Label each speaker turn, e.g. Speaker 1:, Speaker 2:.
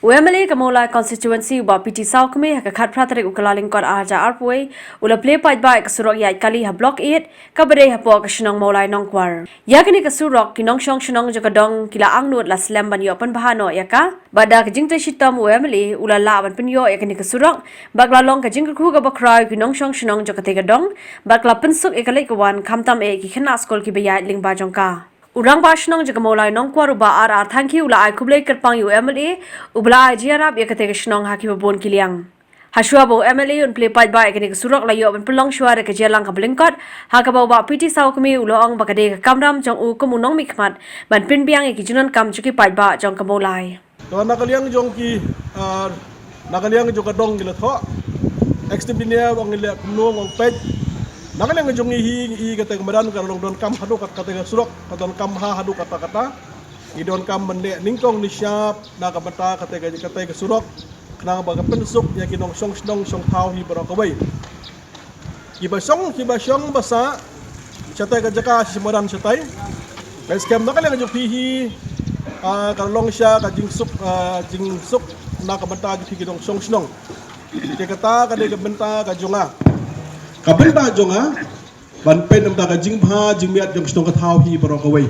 Speaker 1: Mawlai ke Mawlai constituency uba PT South kami hak khat pratrik ukalaling kor aja arpoi ula play pait bai ke Surok yai kali ha block 8 ka bade ha po ke Shnong Mawlai Nongkwar yakni ke Surok kinong shong jakadong kila angnut la slam ban yo pan bahano yaka bada ke jingte shitam Mawlai ula la ban penyo yakni ke Surok bagla long ke jing khu ga bakrai kinong shong jakate gadong bagla pensuk ekalai kawan khamtam e ki khana skol ki bayai ling ba jongka Urang Bashnong jaga Mawlai Nongkwar uba ar thank you ula ai kublai kerpang UMLA ubla jiarap yakate Shnong haki babon kiliang Hashua bo MLA un play pat ba ekani Surok layo ban pelong shwara ke jelang ka blingkot haka ba PT Saukmi ulong bakade kamram jong u komunong mikmat ban pinbiang ki junan kam chuki pat ba jong ka Mawlai
Speaker 2: to nakaliang jong ki nakaliang jong kadong gila tho extibinia wang ile kumno wang pej nakaliang jong i kata kemudian kalau don kam hadu kata Surok kata kam ha hadu kata idon kam mende ningkong ni syap na kabata kata Surok kena baga pensuk ya kinong song thau hi baro kawai kiba song basa chatai ka jaka simaran chatai base camp nakaliang jong hi kalong sya ka jing suk na kabata ji kinong song ke kata ka de benta ka jonga kabenta jonga ban pen namta ka jing bha jing miat jong snong ka thau hi baro kawai